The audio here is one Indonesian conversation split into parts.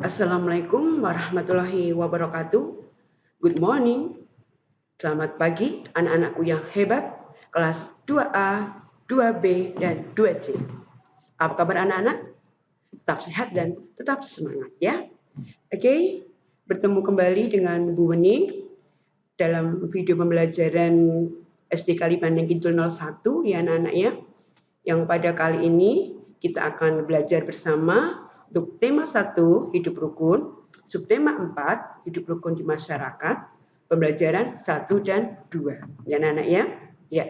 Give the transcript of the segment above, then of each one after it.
Assalamualaikum warahmatullahi wabarakatuh. Good morning. Selamat pagi anak-anakku yang hebat, kelas 2A, 2B, dan 2C. Apa kabar anak-anak? Tetap sehat dan tetap semangat ya. Oke, bertemu kembali dengan Bu Wening dalam video pembelajaran SD Kalibandeng Kidul 01 ya anak-anak ya. Yang pada kali ini kita akan belajar bersama untuk tema 1, hidup rukun, subtema 4, hidup rukun di masyarakat, pembelajaran 1 dan 2. Ya anak-anak ya? Ya.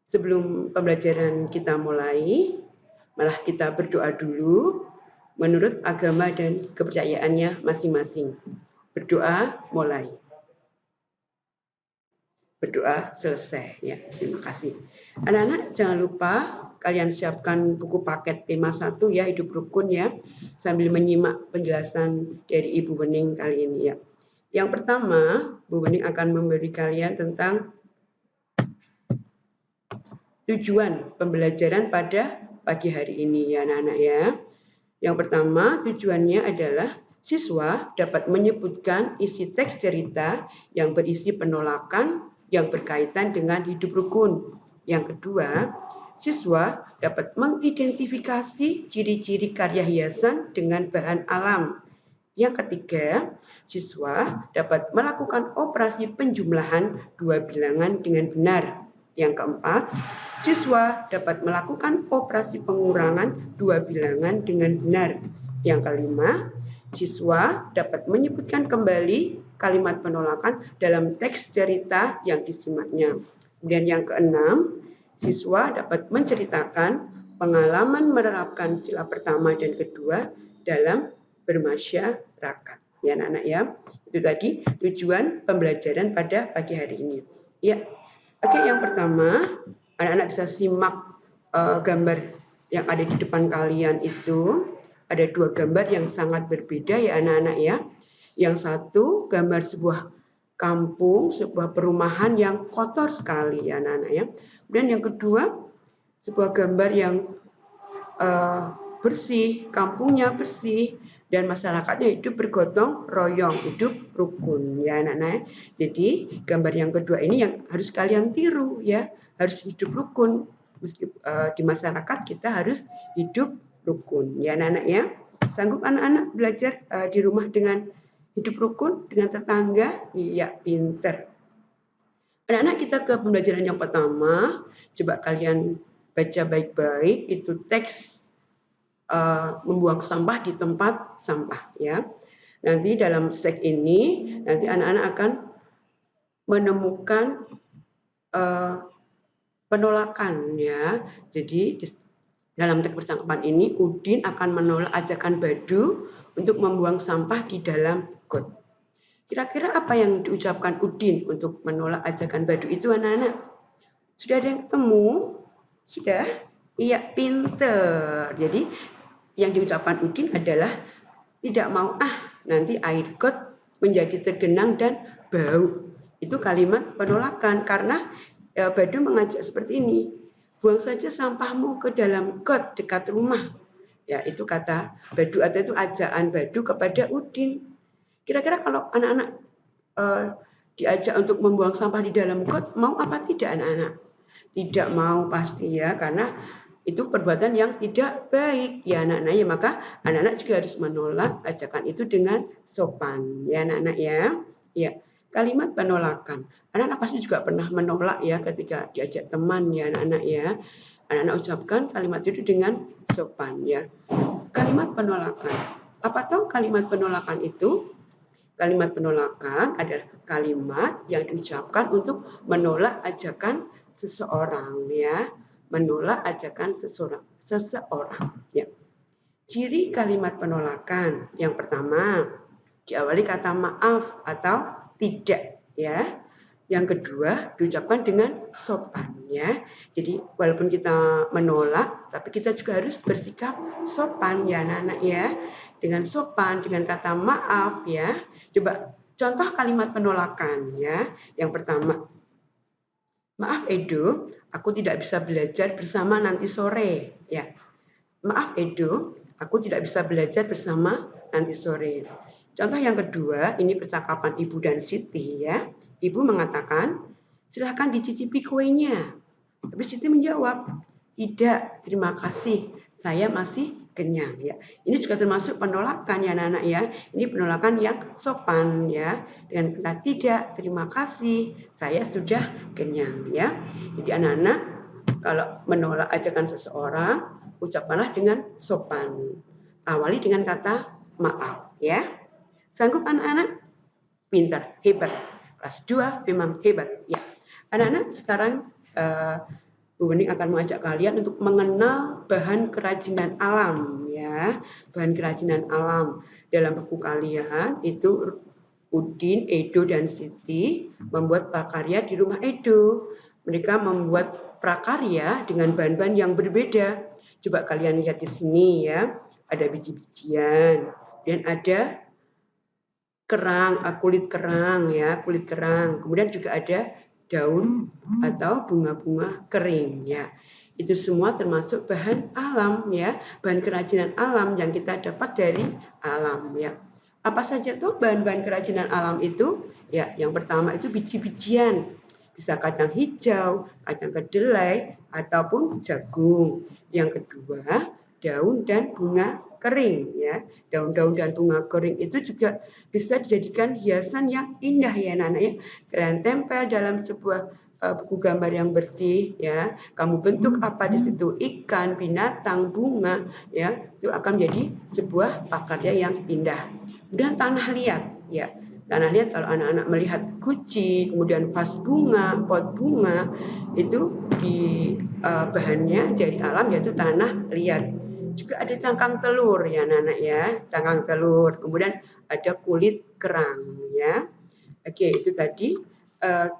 Sebelum pembelajaran kita mulai, malah kita berdoa dulu menurut agama dan kepercayaannya masing-masing. Berdoa mulai. Berdoa selesai ya. Terima kasih. Anak-anak jangan lupa kalian siapkan buku paket tema 1 ya, hidup rukun ya, sambil menyimak penjelasan dari Ibu Wening kali ini ya. Yang pertama, Bu Wening akan memberi kalian tentang tujuan pembelajaran pada pagi hari ini ya anak-anak ya. Yang pertama, tujuannya adalah siswa dapat menyebutkan isi teks cerita yang berisi penolakan yang berkaitan dengan hidup rukun. Yang kedua, siswa dapat mengidentifikasi ciri-ciri karya hiasan dengan bahan alam. Yang ketiga, siswa dapat melakukan operasi penjumlahan dua bilangan dengan benar. Yang keempat, siswa dapat melakukan operasi pengurangan dua bilangan dengan benar. Yang kelima, siswa dapat menyebutkan kembali kalimat penolakan dalam teks cerita yang disimaknya. Kemudian yang keenam, siswa dapat menceritakan pengalaman menerapkan sila pertama dan kedua dalam bermasyarakat. Ya anak-anak ya, itu tadi tujuan pembelajaran pada pagi hari ini. Ya, oke, yang pertama anak-anak bisa simak gambar yang ada di depan kalian itu. Ada dua gambar yang sangat berbeda ya anak-anak ya. Yang satu gambar sebuah kampung, sebuah perumahan yang kotor sekali ya anak-anak ya. Kemudian yang kedua sebuah gambar yang bersih, kampungnya bersih, dan masyarakatnya hidup bergotong royong, hidup rukun ya anak-anak. Jadi gambar yang kedua ini yang harus kalian tiru ya, harus hidup rukun. Di masyarakat kita harus hidup rukun ya anak-anak ya. Sanggup anak-anak belajar di rumah dengan hidup rukun dengan tetangga? Iya, pinter. Anak-anak kita ke pembelajaran yang pertama. Coba kalian baca baik-baik itu teks membuang sampah di tempat sampah ya. Nanti dalam sek ini nanti anak-anak akan menemukan penolakan ya. Jadi dalam teks percakapan ini Udin akan menolak ajakan Badu untuk membuang sampah di dalam got. Kira-kira apa yang diucapkan Udin untuk menolak ajakan Badu itu anak-anak? Sudah ada yang ketemu? Sudah? Iya, pinter. Jadi yang diucapkan Udin adalah tidak mau nanti air got menjadi tergenang dan bau. Itu kalimat penolakan karena Badu mengajak seperti ini. Buang saja sampahmu ke dalam got dekat rumah. Ya, itu kata Badu atau itu ajakan Badu kepada Udin. Kira-kira kalau anak-anak diajak untuk membuang sampah di dalam got, mau apa tidak anak-anak? Tidak mau pasti ya, karena itu perbuatan yang tidak baik ya anak-anak ya. Maka anak-anak juga harus menolak ajakan itu dengan sopan ya anak-anak ya. Ya, kalimat penolakan. Anak-anak pasti juga pernah menolak ya ketika diajak teman ya anak-anak ya. Anak-anak ucapkan kalimat itu dengan sopan ya. Kalimat penolakan. Apa tahu kalimat penolakan itu? Kalimat penolakan adalah kalimat yang diucapkan untuk menolak ajakan seseorang ya. Menolak ajakan seseorang ya. Ciri kalimat penolakan yang pertama diawali kata maaf atau tidak ya. Yang kedua diucapkan dengan sopan ya. Jadi walaupun kita menolak tapi kita juga harus bersikap sopan ya anak-anak ya. Dengan sopan, dengan kata maaf ya. Coba contoh kalimat penolakan ya. Yang pertama, maaf Edo, aku tidak bisa belajar bersama nanti sore ya. Maaf Edo, aku tidak bisa belajar bersama nanti sore. Contoh yang kedua, ini percakapan Ibu dan Siti ya. Ibu mengatakan, silahkan dicicipi kuenya. Tapi Siti menjawab, tidak, terima kasih, saya masih kenyang ya. Ini juga termasuk penolakan ya anak-anak ya. Ini penolakan yang sopan ya. Dengan kata tidak, terima kasih, saya sudah kenyang ya. Jadi anak-anak kalau menolak ajakan seseorang, ucapkanlah dengan sopan. Awali dengan kata maaf ya. Sanggup anak-anak? Pintar, hebat. Kelas 2 memang hebat ya. Anak-anak sekarang Bu Bening akan mengajak kalian untuk mengenal bahan kerajinan alam ya. Bahan kerajinan alam dalam buku kalian itu Udin, Edo dan Siti membuat prakarya di rumah Edo. Mereka membuat prakarya dengan bahan-bahan yang berbeda. Coba kalian lihat di sini ya. Ada biji-bijian dan ada kerang, kulit kerang ya, kulit kerang. Kemudian juga ada daun atau bunga-bunga kering ya. Itu semua termasuk bahan alam ya, bahan kerajinan alam yang kita dapat dari alam ya. Apa saja tuh bahan-bahan kerajinan alam itu? Ya, yang pertama itu biji-bijian. Bisa kacang hijau, kacang kedelai ataupun jagung. Yang kedua, daun dan bunga kering ya. Daun-daun dan bunga kering itu juga bisa dijadikan hiasan yang indah ya anak-anak ya. Kalian tempel dalam sebuah buku gambar yang bersih ya. Kamu bentuk apa di situ, ikan, binatang, bunga ya, itu akan menjadi sebuah prakarya yang indah. Kemudian tanah liat ya. Tanah liat kalau anak-anak melihat guci, kemudian vas bunga, pot bunga, itu di bahannya dari alam yaitu tanah liat. Juga ada cangkang telur ya anak-anak ya, cangkang telur. Kemudian ada kulit kerang ya. Oke, itu tadi.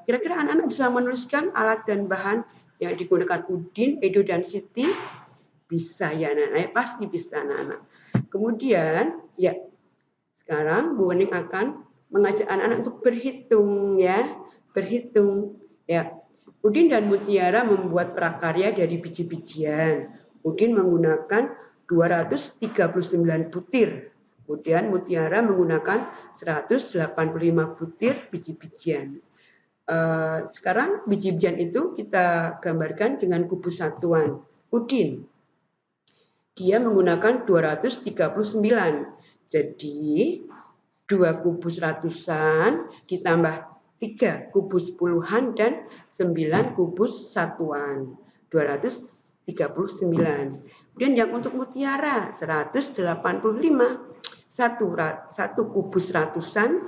Kira-kira anak-anak bisa menuliskan alat dan bahan yang digunakan Udin, Edo dan Siti? Bisa ya anak-anak, pasti bisa anak-anak. Kemudian ya, sekarang Bu Wening akan mengajak anak-anak untuk berhitung ya, berhitung ya. Udin dan Mutiara membuat prakarya dari biji-bijian. Udin menggunakan 239 butir. Kemudian Mutiara menggunakan 185 butir biji-bijian. Sekarang biji-bijian itu kita gambarkan dengan kubus satuan. Udin, dia menggunakan 239. Jadi 2 kubus ratusan ditambah 3 kubus puluhan dan 9 kubus satuan. 239. Kemudian yang untuk mutiara 185. 1 kubus ratusan,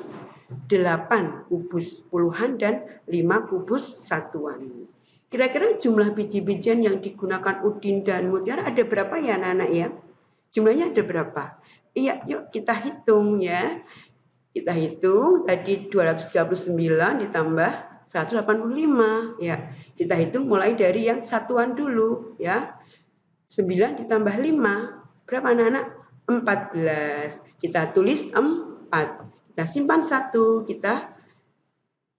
8 kubus puluhan dan 5 kubus satuan. Kira-kira jumlah biji-bijian yang digunakan Udin dan Mutiara ada berapa ya anak-anak ya? Jumlahnya ada berapa? Iya, yuk kita hitung ya. Kita hitung tadi 239 ditambah 185 ya. Kita hitung mulai dari yang satuan dulu ya. 9 ditambah 5 berapa anak-anak? 14. Kita tulis 4. Kita simpan 1, kita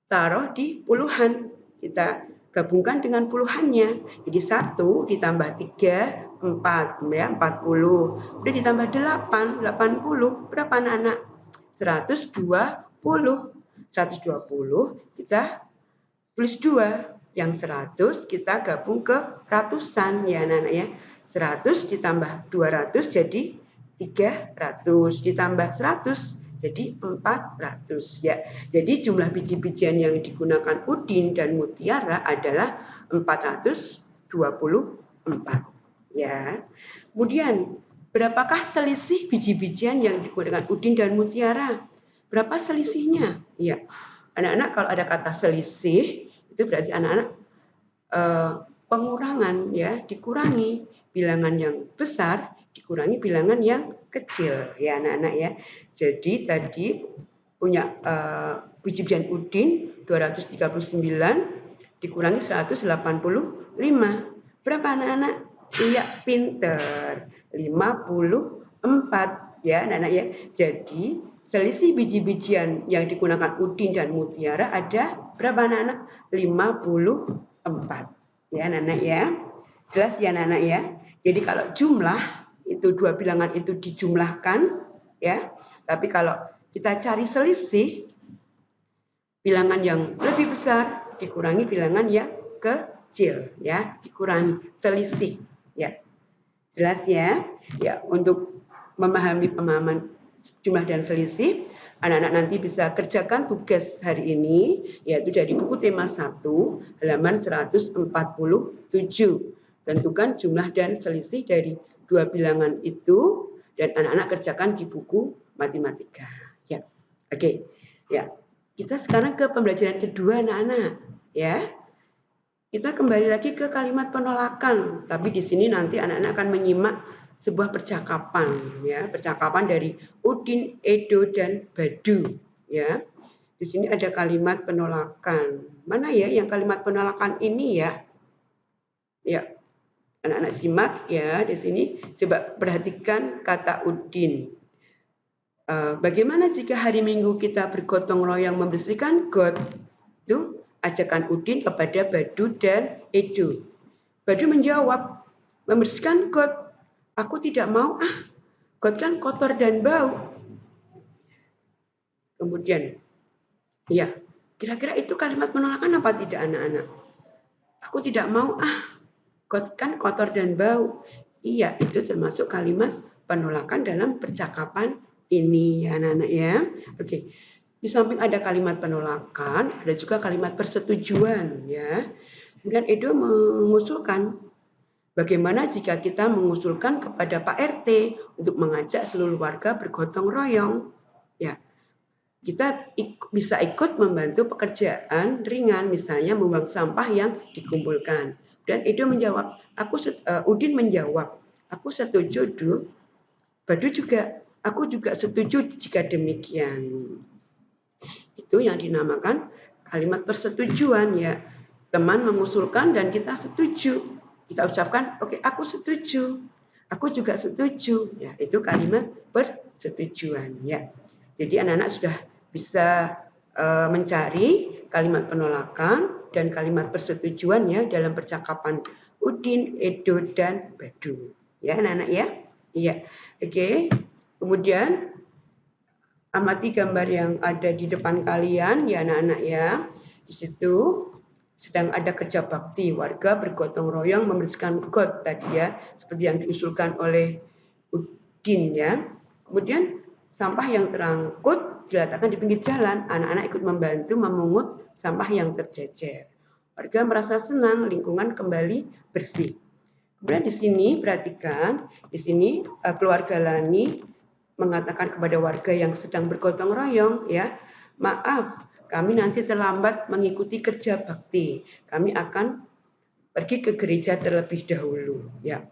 taruh di puluhan. Kita gabungkan dengan puluhannya. Jadi 1 ditambah 3 4 ya, 40. Kemudian ditambah 8 80. Berapa anak-anak? 120. 120 kita tulis 2. Yang 100 kita gabung ke ratusan ya anak-anak ya. 100 ditambah 200 jadi 300, ditambah 100 jadi 400 ya. Jadi jumlah biji-bijian yang digunakan Udin dan Mutiara adalah 424 ya. Kemudian berapakah selisih biji-bijian yang digunakan Udin dan Mutiara? Berapa selisihnya? Ya. Anak-anak kalau ada kata selisih itu berarti anak-anak pengurangan ya, dikurangi bilangan yang besar dikurangi bilangan yang kecil ya anak-anak ya. Jadi tadi punya biji-bijian Udin 239 dikurangi 185. Berapa anak-anak? Iya, pinter. 54 ya anak-anak ya. Jadi selisih biji-bijian yang digunakan Udin dan Mutiara ada berapa anak-anak? 54 ya anak-anak ya. Jelas ya anak-anak ya. Jadi kalau jumlah itu dua bilangan itu dijumlahkan ya. Tapi kalau kita cari selisih, bilangan yang lebih besar dikurangi bilangan yang kecil, ya, dikurangi selisih, ya. Jelas ya? Ya, untuk memahami pemahaman jumlah dan selisih, anak-anak nanti bisa kerjakan tugas hari ini, yaitu dari buku tema 1, halaman 147. Tentukan jumlah dan selisih dari dua bilangan itu, dan anak-anak kerjakan di buku matematika. Ya, oke. Ya, kita sekarang ke pembelajaran kedua, anak-anak. Ya, kita kembali lagi ke kalimat penolakan, tapi di sini nanti anak-anak akan menyimak sebuah percakapan, ya, percakapan dari Udin, Edo, dan Badu, ya. Di sini ada kalimat penolakan. Mana ya yang kalimat penolakan ini ya? Ya, anak-anak simak ya di sini. Coba perhatikan kata Udin. Bagaimana jika hari Minggu kita bergotong royong membersihkan got? Itu ajakan Udin kepada Badu dan Edo. Badu menjawab, membersihkan got, aku tidak mau got kan kotor dan bau. Kemudian, ya, kira-kira itu kalimat penolakan apa tidak anak-anak? Aku tidak mau got kan kotor dan bau. Iya, itu termasuk kalimat penolakan dalam percakapan ini ya anak-anak ya. Oke. Di samping ada kalimat penolakan, ada juga kalimat persetujuan ya. Kemudian Edo mengusulkan, bagaimana jika kita mengusulkan kepada Pak RT untuk mengajak seluruh warga bergotong royong? Ya, kita bisa ikut membantu pekerjaan ringan, misalnya membuang sampah yang dikumpulkan. Dan Edo menjawab, Udin menjawab, aku setuju, Du. Badu juga, aku juga setuju jika demikian. Itu yang dinamakan kalimat persetujuan ya. Teman mengusulkan dan kita setuju. Kita ucapkan, oke, aku setuju. Aku juga setuju. Ya, itu kalimat persetujuan ya. Jadi anak-anak sudah bisa mencari kalimat penolakan dan kalimat persetujuan ya dalam percakapan Udin, Edo, dan Badu. Ya, anak-anak ya. Iya. Oke. Kemudian amati gambar yang ada di depan kalian ya anak-anak ya. Di situ sedang ada kerja bakti, warga bergotong royong membersihkan got tadi ya, seperti yang diusulkan oleh Udin ya. Kemudian sampah yang terangkut diletakkan di pinggir jalan, anak-anak ikut membantu memungut sampah yang tercecer. Warga merasa senang, lingkungan kembali bersih. Kemudian di sini perhatikan, di sini keluarga Lani mengatakan kepada warga yang sedang bergotong royong, ya, maaf, kami nanti terlambat mengikuti kerja bakti. Kami akan pergi ke gereja terlebih dahulu, ya.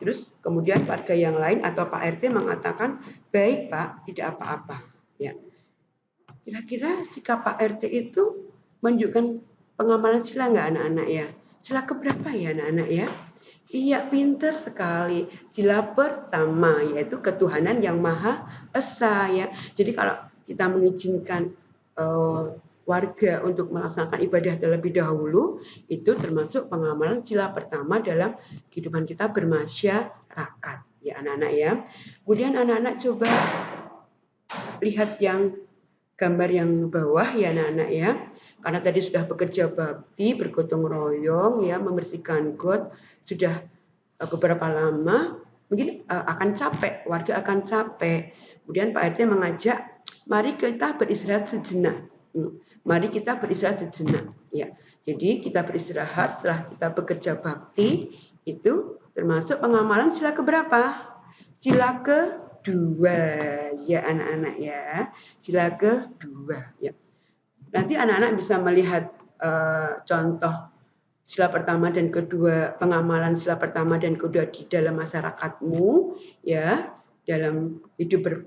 Terus kemudian warga yang lain atau Pak RT mengatakan, baik Pak, tidak apa-apa, ya. Kira-kira sikap Pak RT itu menunjukkan pengamalan sila nggak anak-anak ya? Sila keberapa ya anak-anak ya? Iya, pinter sekali. Sila pertama yaitu ketuhanan yang Maha Esa ya. Jadi kalau kita mengizinkan warga untuk melaksanakan ibadah terlebih dahulu, itu termasuk pengamalan sila pertama dalam kehidupan kita bermasyarakat. Ya anak-anak ya. Kemudian anak-anak coba lihat yang gambar yang bawah ya anak-anak ya. Karena tadi sudah bekerja bakti, bergotong royong ya, membersihkan got, sudah beberapa lama, mungkin akan capek, warga akan capek. Kemudian Pak RT mengajak, mari kita beristirahat sejenak. Mari kita beristirahat sejenak. Ya, jadi kita beristirahat setelah kita bekerja bakti, itu termasuk pengamalan sila keberapa? Sila kedua, ya anak-anak ya. Sila kedua, ya. Nanti anak-anak bisa melihat contoh sila pertama dan kedua, pengamalan sila pertama dan kedua di dalam masyarakatmu, ya, dalam hidup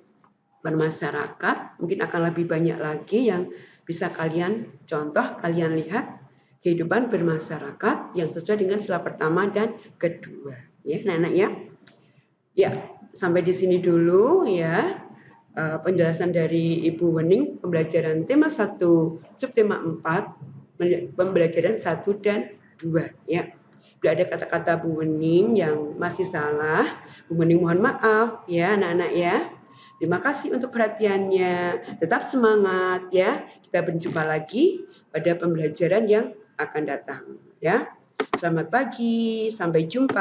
bermasyarakat, mungkin akan lebih banyak lagi yang bisa kalian contoh, kalian lihat kehidupan bermasyarakat yang sesuai dengan sila pertama dan kedua, ya, anak-anak ya. Ya, sampai di sini dulu ya. Penjelasan dari Ibu Wening, pembelajaran tema 1, subtema 4, pembelajaran 1 dan 2 ya. Bila ada kata-kata Bu Wening yang masih salah, Bu Wening mohon maaf ya anak-anak ya. Terima kasih untuk perhatiannya. Tetap semangat ya. Kita berjumpa lagi pada pembelajaran yang akan datang ya. Selamat pagi, sampai jumpa.